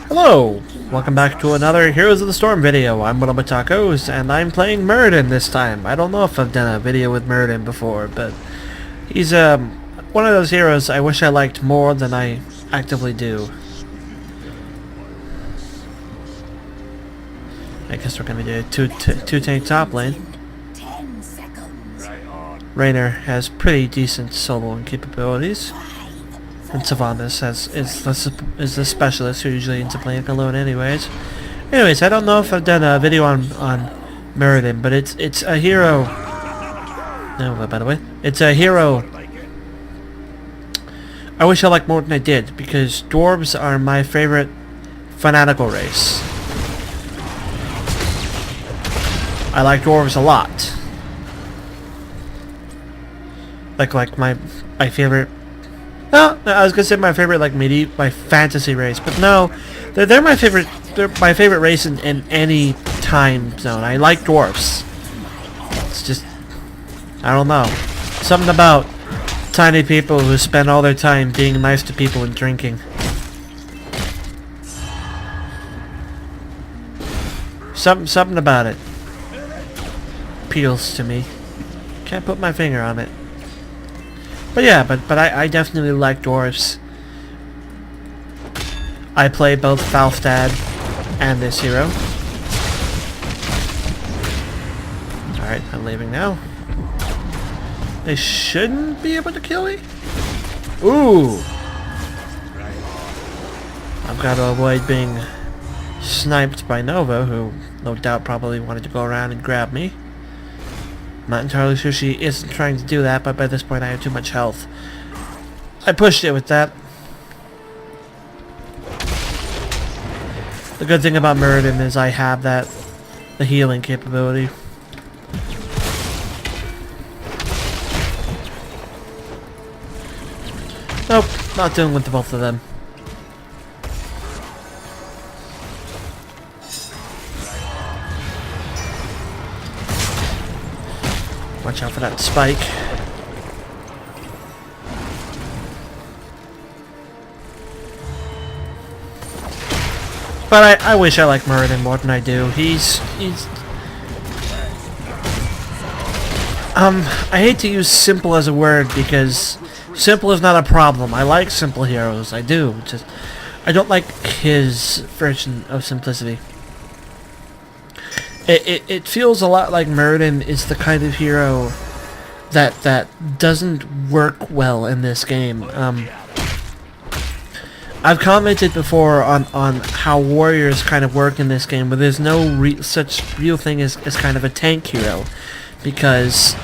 Hello! Welcome back to another Heroes of the Storm video. I'm Tacos, and I'm playing Muradin this time. I don't know if I've done a video with Muradin before, but he's one of those heroes I wish I liked more than I actively do. I guess we're gonna do a two tank top lane. Raynor has pretty decent soloing capabilities. And Sylvanas is the specialist who usually ends up playing alone anyways. Anyways, I don't know if I've done a video on Muradin, but it's a hero. No, by the way, it's a hero I wish I liked more than I did, because dwarves are my favorite fanatical race. I like dwarves a lot. Like my favorite. No, I was gonna say my favorite, like my fantasy race, but no, they're my favorite. They're my favorite race in any time zone. I like dwarfs. It's just, I don't know, something about tiny people who spend all their time being nice to people and drinking. Something about it appeals to me. Can't put my finger on it. But yeah, but I definitely like dwarves. I play both Falstad and this hero. Alright, I'm leaving now. They shouldn't be able to kill me? Ooh! I've got to avoid being sniped by Nova, who no doubt probably wanted to go around and grab me. Not entirely sure she isn't trying to do that, but by this point I have too much health. I pushed it with that. The good thing about Muradin is I have the healing capability. Nope, not dealing with the both of them. Watch out for that spike. But I wish I liked Muradin more than I do. He's I hate to use simple as a word because simple is not a problem. I like simple heroes. I do. Just I don't like his version of simplicity. It feels a lot like Muradin is the kind of hero that doesn't work well in this game. I've commented before on how warriors kind of work in this game, but there's no such real thing as kind of a tank hero, because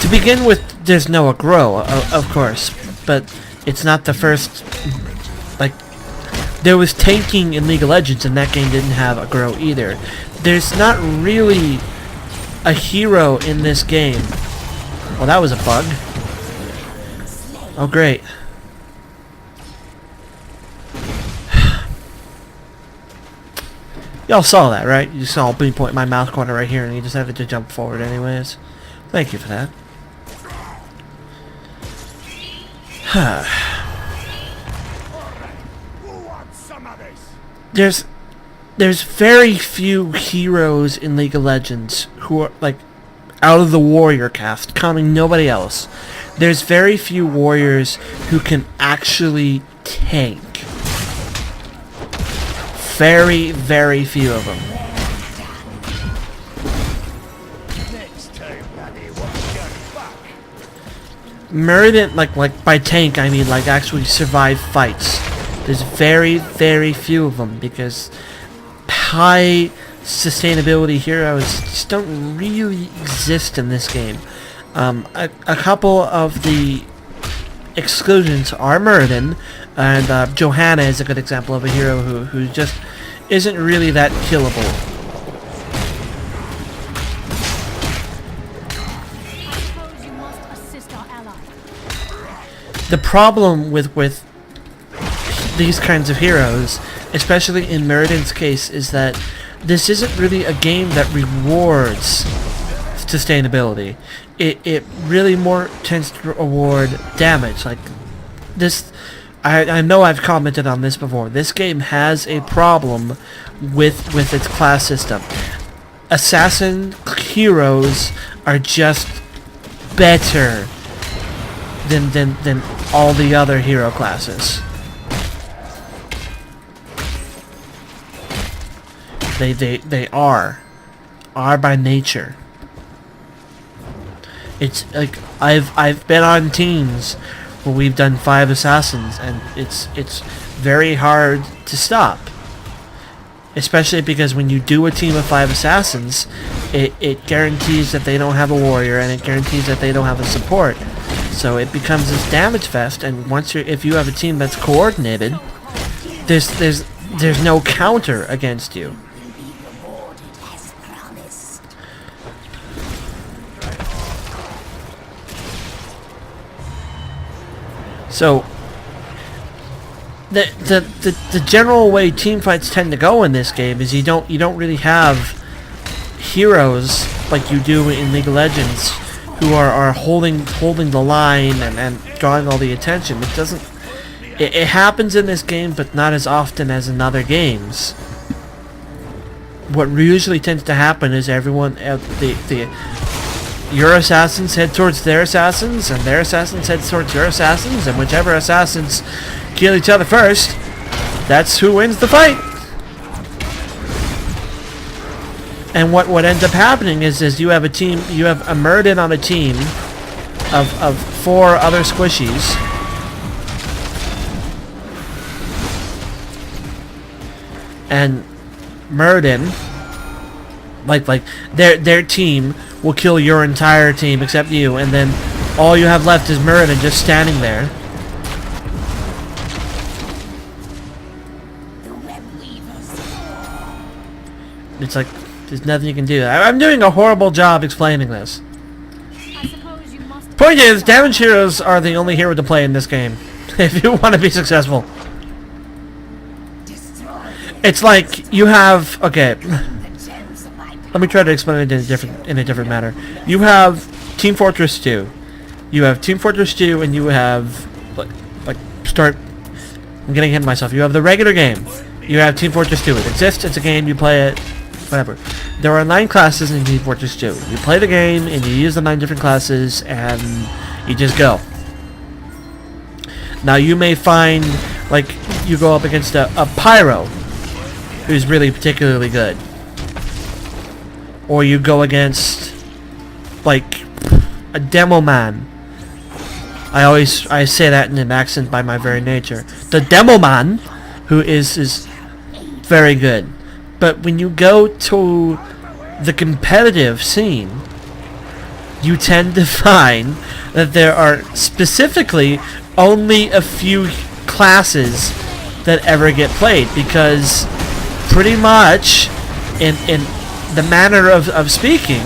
to begin with, there's no aggro, of course, but it's not the first. Like, there was tanking in League of Legends, and that game didn't have aggro either. There's not really a hero in this game. Well, that was a bug. Oh, great. Y'all saw that, right? You saw me point my mouse corner right here, and you just had to jump forward anyways. Thank you for that. There's very few heroes in League of Legends who are, like, out of the warrior cast, counting nobody else. There's very few warriors who can actually tank. Very, very few of them. Muradin, like by tank, I mean like actually survive fights. There's very, very few of them because high sustainability heroes just don't really exist in this game. A couple of the exclusions are Muradin, and Johanna is a good example of a hero who just isn't really that killable. The problem with these kinds of heroes, especially in Muradin's case, is that this isn't really a game that rewards sustainability. it really more tends to award damage. Like this, I know I've commented on this before. This game has a problem with its class system. Assassin heroes are just better than all the other hero classes. They are by nature. It's like I've been on teams where we've done 5 assassins, and it's very hard to stop. Especially because when you do a team of 5 assassins, it guarantees that they don't have a warrior, and it guarantees that they don't have a support. So it becomes this damage fest, and if you have a team that's coordinated, there's no counter against you. So the general way team fights tend to go in this game is you don't really have heroes like you do in League of Legends who are holding the line and drawing all the attention. It happens in this game, but not as often as in other games. What usually tends to happen is your assassins head towards their assassins, and their assassins head towards your assassins, and whichever assassins kill each other first, that's who wins the fight. And what ends up happening is you have a Muradin on a team of 4 other squishies. And Muradin, like their team will kill your entire team except you, and then all you have left is Muradin just standing there. It's like there's nothing you can do. I'm doing a horrible job explaining this. Point is, damage heroes are the only hero to play in this game if you want to be successful. It's like you have let me try to explain it in a different manner. You have Team Fortress 2. You have Team Fortress 2, and you have I'm getting ahead of myself. You have the regular game. You have Team Fortress 2. It exists. It's a game. You play it. Whatever. There are 9 classes in Team Fortress 2. You play the game, and you use the 9 different classes, and you just go. Now you may find you go up against a Pyro, who's really particularly good. Or you go against a demo man. I say that in an accent by my very nature. The demo man, who is very good. But when you go to the competitive scene, you tend to find that there are specifically only a few classes that ever get played, because pretty much in the manner of speaking,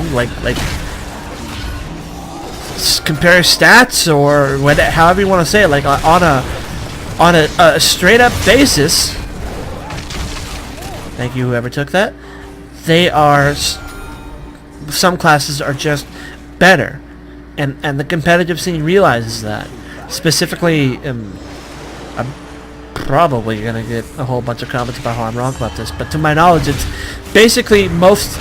compare stats or however you want to say it, on a straight up basis. Thank you, whoever took that. Some classes are just better, and the competitive scene realizes that. Specifically, I'm probably gonna get a whole bunch of comments about how I'm wrong about this, but to my knowledge, it's basically most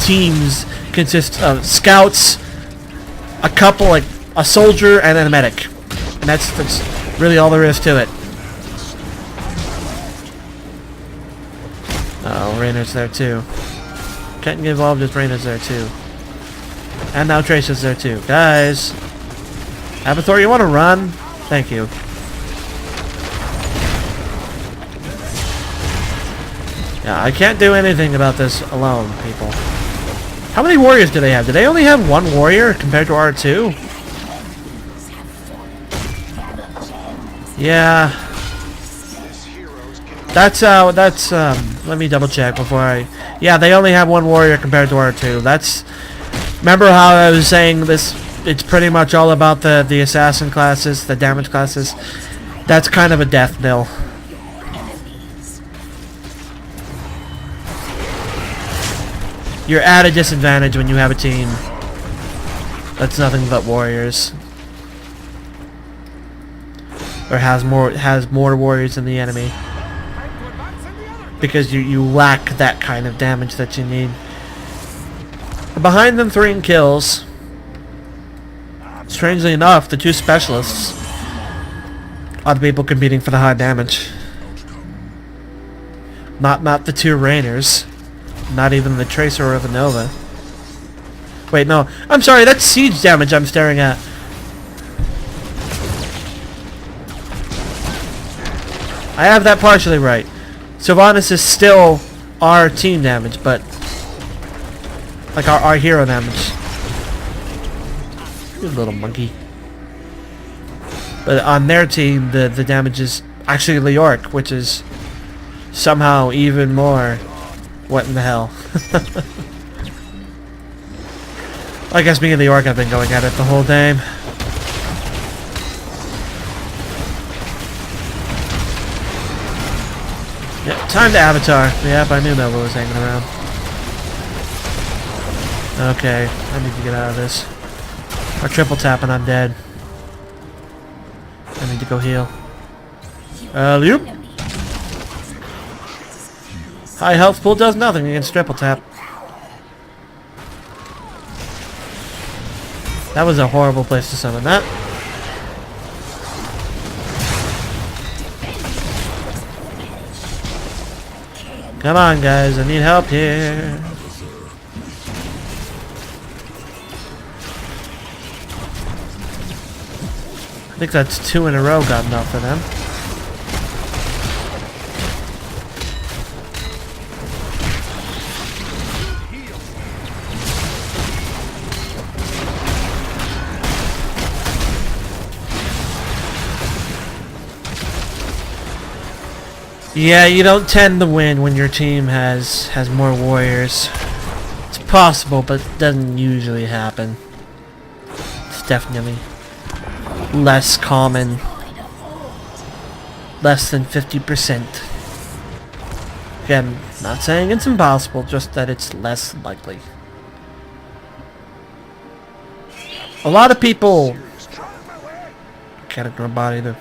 teams consist of scouts, a soldier, and then a medic, and that's really all there is to it. Oh, Rainer's there too. Can't get involved if Rainer's there too. And now Trace is there too. Guys! Abathor, you want to run? Thank you. Yeah, I can't do anything about this alone, people. How many warriors do they have? Do they only have 1 warrior compared to R2? Yeah. Let me double check before yeah, they only have 1 warrior compared to R2. Remember how I was saying this, it's pretty much all about the assassin classes, the damage classes? That's kind of a death knell. You're at a disadvantage when you have a team. that's nothing but warriors. Or has more warriors than the enemy. Because you lack that kind of damage that you need. Behind them 3 in kills. Strangely enough, the 2 specialists are the people competing for the high damage. Not the 2 Rainers. Not even the Tracer or the Nova. Wait, no. I'm sorry, that's siege damage I'm staring at. I have that partially right. Sylvanas is still our team damage, but like our hero damage. You little monkey. But on their team, the damage is actually Leoric, which is somehow even more. What in the hell? I guess me and Leoric have been going at it the whole game. Yep, time to Avatar. Yep, I knew Nova was hanging around. Okay, I need to get out of this. Or triple tap and I'm dead. I need to go heal. Loop. High health pool does nothing against triple tap. That was a horrible place to summon that. Come on, guys, I need help here. I think that's 2 in a row got enough for them. Yeah, you don't tend to win when your team has more warriors. It's possible, but it doesn't usually happen. It's definitely less common. Less than 50%. Again, not saying it's impossible, just that it's less likely. A lot of people can't ignore body though.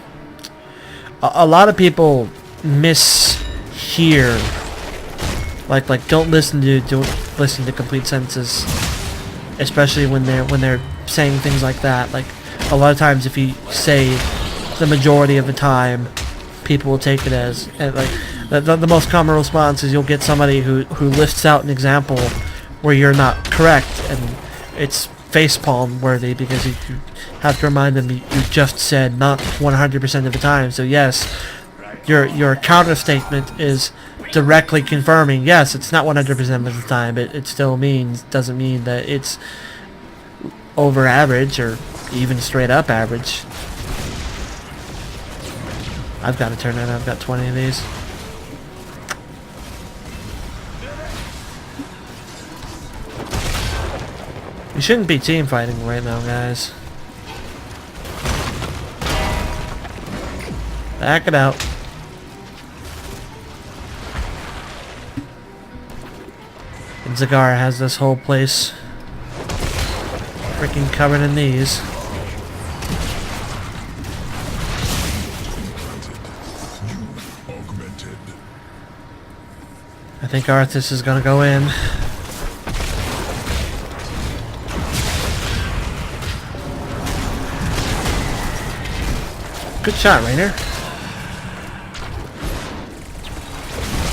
A lot of people mishear, like don't listen to complete sentences, especially when they're saying things like that. Like a lot of times, if you say the majority of the time, people will take it as like the most common response is you'll get somebody who lists out an example where you're not correct, and it's facepalm worthy because you have to remind them you just said not 100% of the time. So yes. Your counter statement is directly confirming, yes, it's not 100% of the time, but it still doesn't mean that it's over average or even straight up average. I've got to turn it. I've got 20 of these. You shouldn't be team fighting right now, guys. Back it out. And Zagara has this whole place freaking covered in these. I think Arthas is gonna go in. Good shot, Rainer.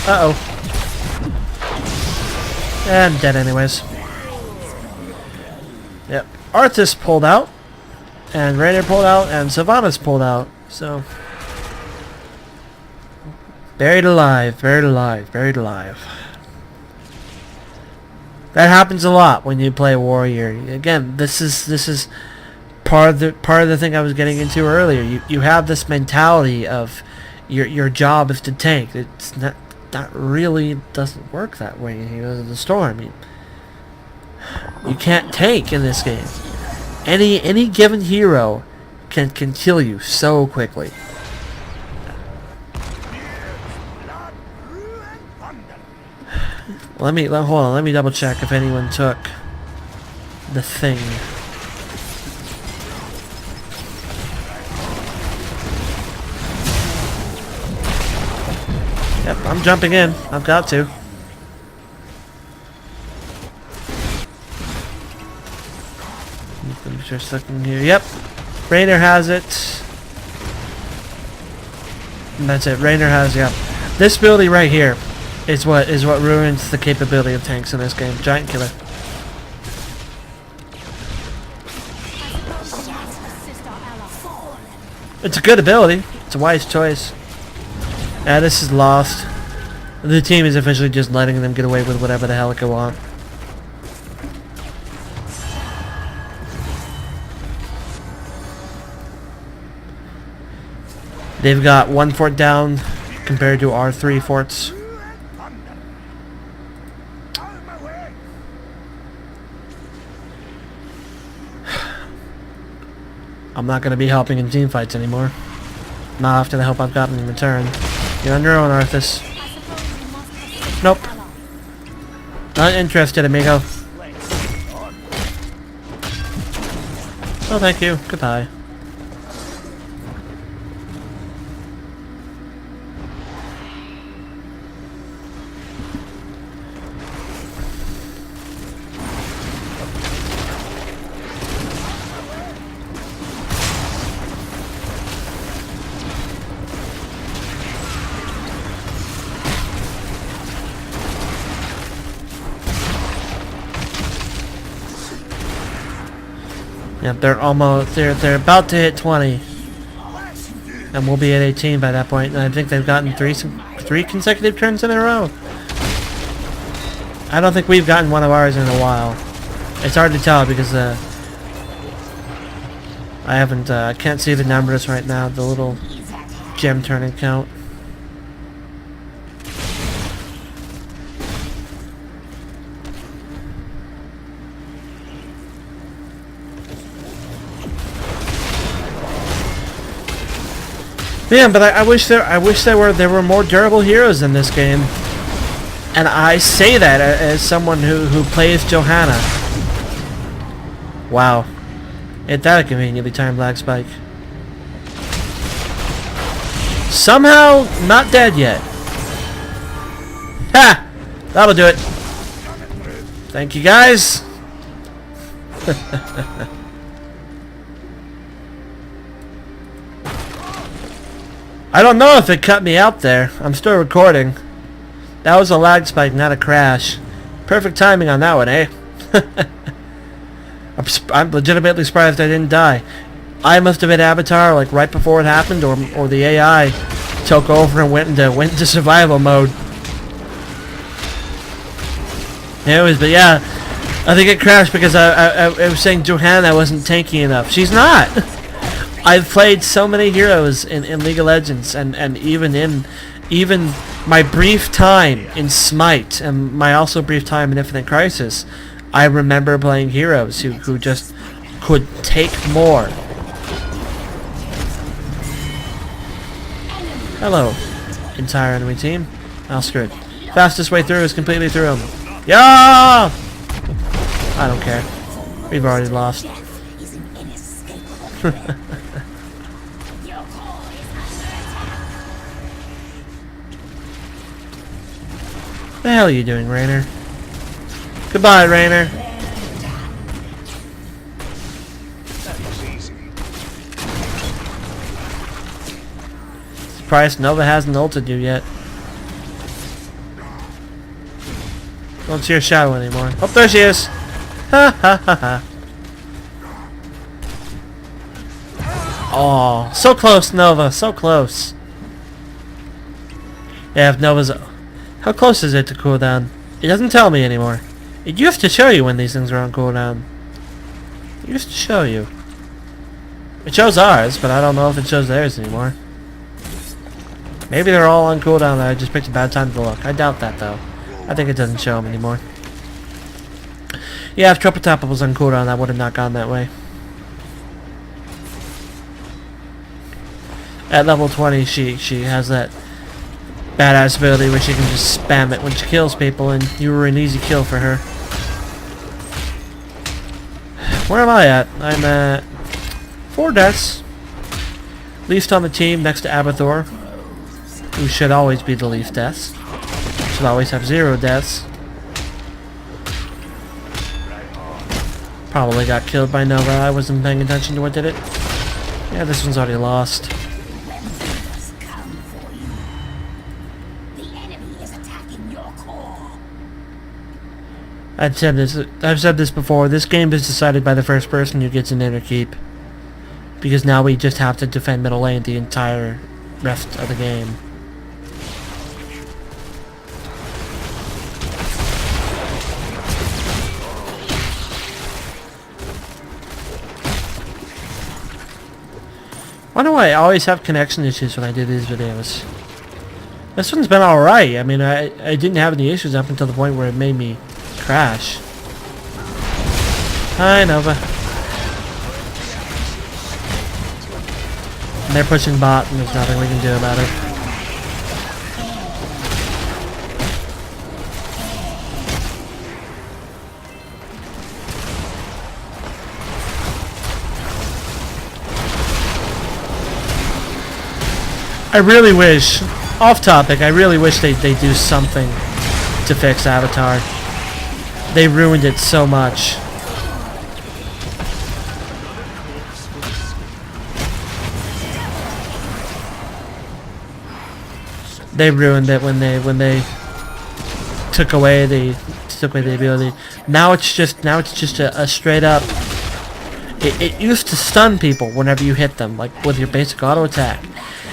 Uh-oh. And dead anyways. Yep. Arthas pulled out. And Rainer pulled out. And Sylvanas pulled out. So. Buried alive. Buried alive. Buried alive. That happens a lot when you play Warrior. Again, this is part of the thing I was getting into earlier. You have this mentality of your job is to tank. It's not really doesn't work that way in Heroes of the Storm. You can't tank in this game. Any given hero can kill you so quickly. Hold on, let me double check if anyone took the thing. Yep, I'm jumping in. I've got to. Just looking here. Yep. Rainer has it. And that's it. Rainer has, yeah. This ability right here is what ruins the capability of tanks in this game. Giant killer. It's a good ability. It's a wise choice. Yeah, this is lost. The team is officially just letting them get away with whatever the hell they want. They've got 1 fort down compared to our 3 forts. I'm not going to be helping in team fights anymore. Not after the help I've gotten in return. You're on your own, Arthas. Nope. Not interested, amigo. Oh, thank you. Goodbye. Yep, they're about to hit 20. And we'll be at 18 by that point. And I think they've gotten three consecutive turns in a row. I don't think we've gotten one of ours in a while. It's hard to tell because I can't see the numbers right now, the little gem turning count. Man, but I wish there were more durable heroes in this game, and I say that as someone who plays Johanna. Wow, ain't that a conveniently timed lag spike? Somehow not dead yet. Ha! That'll do it. Thank you, guys. I don't know if it cut me out there. I'm still recording. That was a lag spike, not a crash. Perfect timing on that one, eh? I'm legitimately surprised I didn't die. I must have hit Avatar like right before it happened, or the AI took over and went into survival mode. Anyways, but yeah, I think it crashed because I was saying Johanna wasn't tanky enough. She's not. I've played so many heroes in League of Legends, and even my brief time in Smite, and my also brief time in Infinite Crisis, I remember playing heroes who just could take more. Hello, entire enemy team. Oh, screwed. Fastest way through is completely through them. Yeah! I don't care. We've already lost. The hell are you doing, Rainer? Goodbye, Rainer. Surprised Nova hasn't ulted you yet. Don't see her shadow anymore. Oh, there she is! Ha ha ha ha. Oh, so close, Nova. So close. Yeah, if Nova's... How close is it to cooldown? It doesn't tell me anymore. It used to show you when these things are on cooldown. It used to show you. It shows ours, but I don't know if it shows theirs anymore. Maybe they're all on cooldown and I just picked a bad time to look. I doubt that, though. I think it doesn't show them anymore. Yeah, if Triple Tap was on cooldown, that would have not gone that way. At level 20, she has that badass ability where she can just spam it when she kills people, and you were an easy kill for her. Where am I at? I'm at 4 deaths. Least on the team, next to Abathor. who should always be the least deaths. Should always have 0 deaths. Probably got killed by Nova. I wasn't paying attention to what did it. Yeah, this one's already lost. I've said this before. This game is decided by the first person who gets an inner keep. Because now we just have to defend middle lane the entire rest of the game. Why do I always have connection issues when I do these videos? This one's been alright. I mean, I didn't have any issues up until the point where it made me crash. Hi, Nova. They're pushing bot, and there's nothing we can do about it. I really wish, off topic, I really wish they do something to fix Avatar. They ruined it so much. They ruined it when they took away the ability. Now it's just a straight up. It used to stun people whenever you hit them, like with your basic auto attack.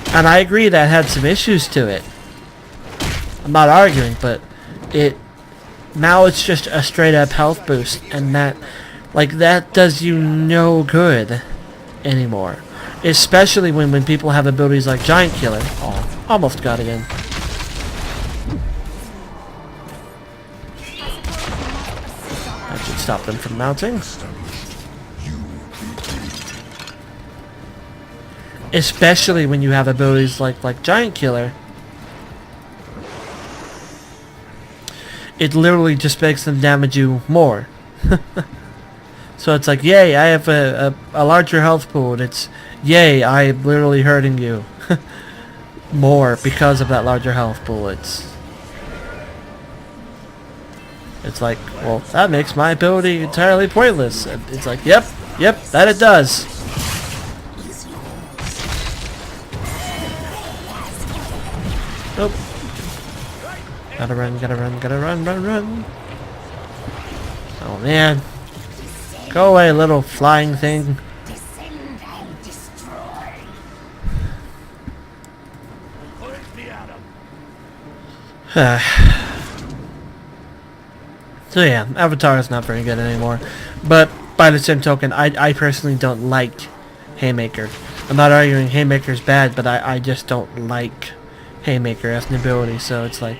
And I agree that had some issues to it. I'm not arguing, but now it's just a straight up health boost, and that does you no good anymore. Especially when people have abilities like Giant Killer. Oh, almost got it in. That should stop them from mounting. Especially when you have abilities like Giant Killer. It literally just makes them damage you more. So it's like, yay, I have a larger health pool, and it's, yay, I'm literally hurting you more because of that larger health pool. It's like, well, that makes my ability entirely pointless. It's like, yep, that it does. Nope. Gotta run, run. Oh man. Go away, little flying thing. So yeah, Avatar is not very good anymore. But by the same token, I personally don't like Haymaker. I'm not arguing Haymaker's bad, but I just don't like Haymaker as an ability, so it's like...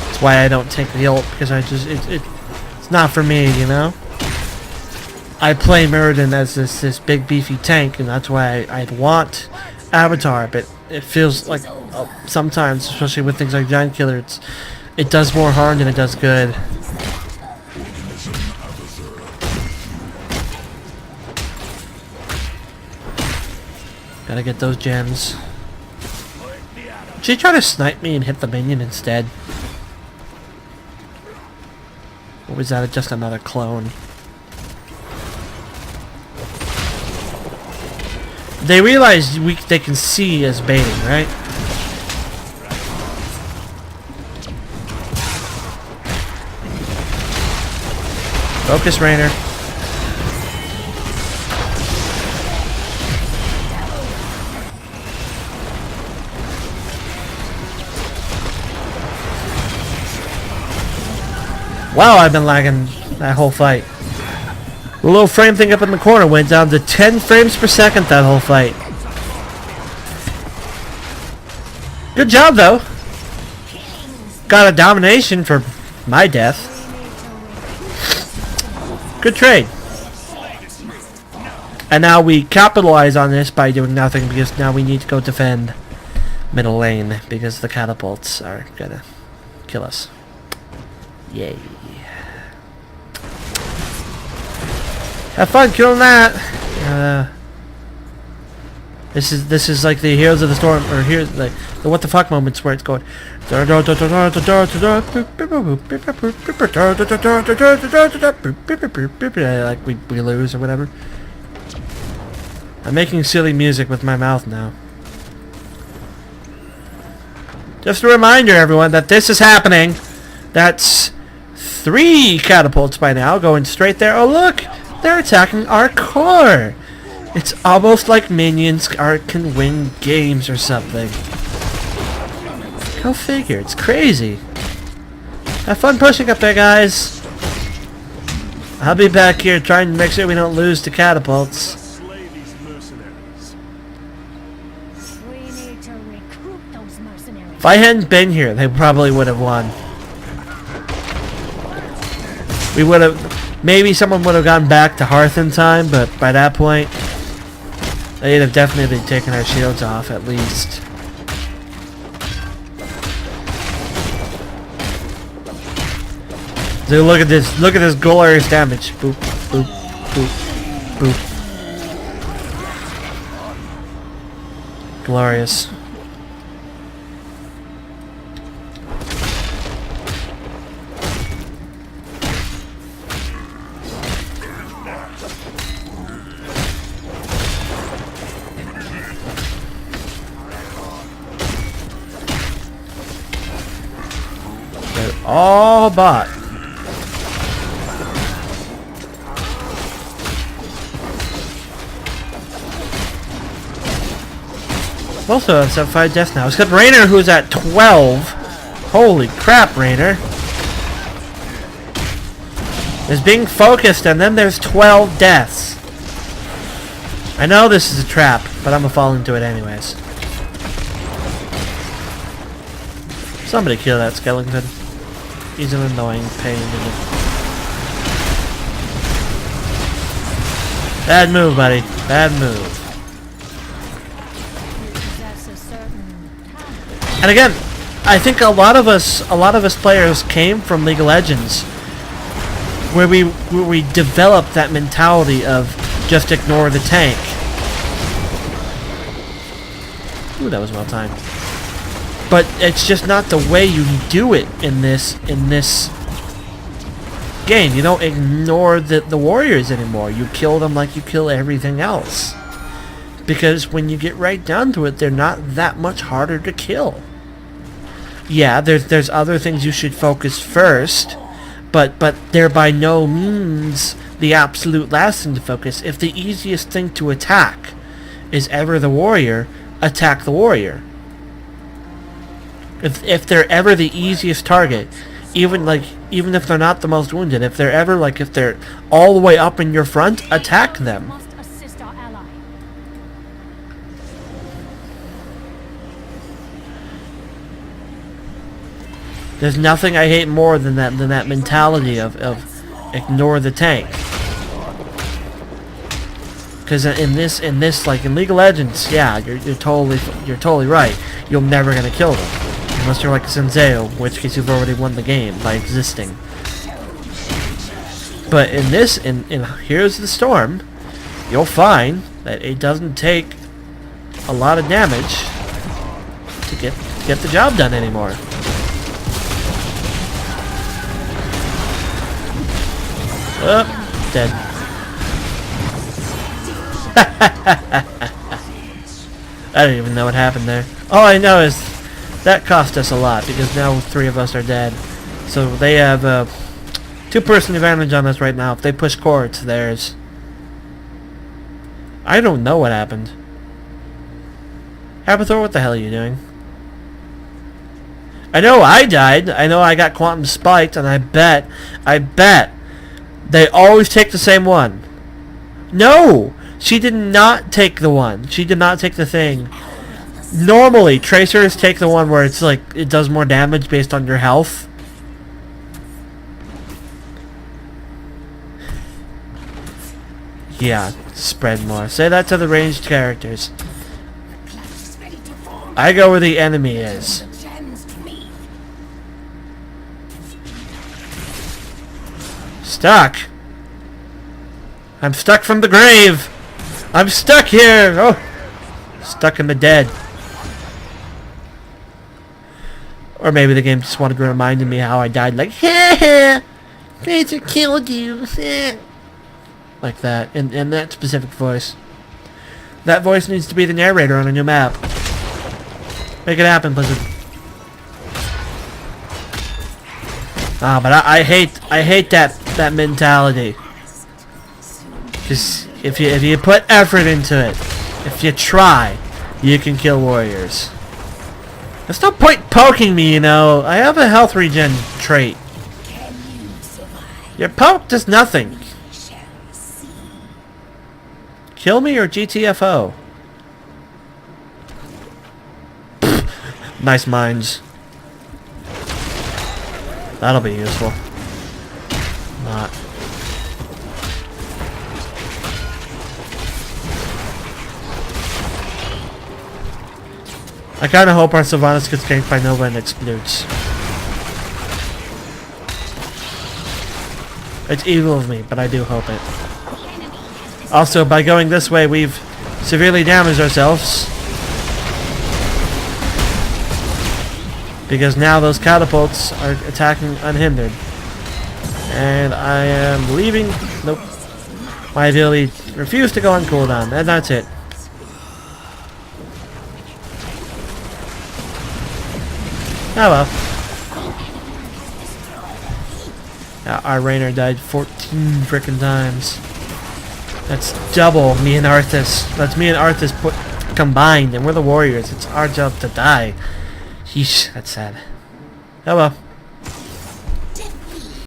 That's why I don't take the ult, because it's not for me, you know? I play Muradin as this big beefy tank, and that's why I'd want Avatar, but it feels like sometimes, especially with things like Giant Killer, it does more harm than it does good. Gotta get those gems. Did she try to snipe me and hit the minion instead? Or was that just another clone? They realize they can see as baiting, right? Focus, Rainer. Wow, I've been lagging that whole fight. The little frame thing up in the corner went down to 10 frames per second that whole fight. Good job, though. Got a domination for my death. Good trade. And now we capitalize on this by doing nothing, because now we need to go defend middle lane, because the catapults are gonna kill us. Yay. Have fun killing that. This is like the Heroes of the Storm, or here like the what the fuck moments where it's going. Like we lose or whatever. I'm making silly music with my mouth now. Just a reminder, everyone, that this is happening. That's 3 catapults by now going straight there. Oh look, they're attacking our core. It's almost like minions can win games or something. Go figure, it's crazy. Have fun pushing up there, guys. I'll be back here trying to make sure we don't lose to catapults. If I hadn't been here, they probably would have won. We would have... Maybe someone would have gone back to Hearth in time, but by that point, they'd have definitely taken our shields off, at least. So look at this glorious damage. Boop, boop, boop, boop. Glorious. They're all bot. Also have 75 deaths now, except Rainer, who's at 12. Holy crap, Rainer. Is being focused, and then there's 12 deaths. I know this is a trap, but I'm gonna fall into it anyways. Somebody kill that skeleton. He's an annoying pain in the... Bad move, buddy. Bad move. And again, I think a lot of us players came from League of Legends, where we developed that mentality of just ignore the tank. Ooh, that was well timed. But it's just not the way you do it in this game. You don't ignore the warriors anymore. You kill them like you kill everything else. Because when you get right down to it, they're not that much harder to kill. Yeah, there's other things you should focus first, but they're by no means the absolute last thing to focus. If the easiest thing to attack is ever the warrior, attack the warrior. If they're ever the easiest target, even if they're not the most wounded, if they're all the way up in your front, attack them. There's nothing I hate more than that mentality of ignore the tank. Because in this like in League of Legends, yeah, you're totally right. You're never gonna kill them unless you're like Senseo, in which case you've already won the game by existing. But in Heroes of the Storm, you'll find that it doesn't take a lot of damage to get the job done anymore. Oh, dead. I don't even know what happened there. All I know is that cost us a lot because now 3 of us are dead. So they have a 2-person advantage on us right now. If they push core, it's theirs. I don't know what happened. Abathor, what the hell are you doing? I know I died. I know I got quantum spiked, and I bet they always take the same one. No! She did not take the one. She did not take the thing. Normally, tracers take the one where it's like, it does more damage based on your health. Yeah, spread more. Say that to the ranged characters. I go where the enemy is. Stuck. I'm stuck from the grave! I'm stuck here! Oh! Stuck in the dead. Or maybe the game just wanted to remind me how I died, like, ha Razor killed you, like that, in that specific voice. That voice needs to be the narrator on a new map. Make it happen, Blizzard. Ah, but I hate that mentality. Because if you put effort into it, if you try, you can kill warriors. There's no point poking me, you know. I have a health regen trait. Your poke does nothing. Kill me or GTFO. Nice mines. That'll be useful. Not. I kinda hope our Sylvanas gets ganked by Nova and explodes. It's evil of me, but I do hope it. Also, by going this way, we've severely damaged ourselves. Because now those catapults are attacking unhindered. And I am leaving. Nope. My ability refused to go on cooldown, and that's it. Oh well. Our Rainer died 14 frickin' times. That's double me and Arthas. That's me and Arthas combined, and we're the warriors. It's our job to die. Yeesh, that's sad. Oh well.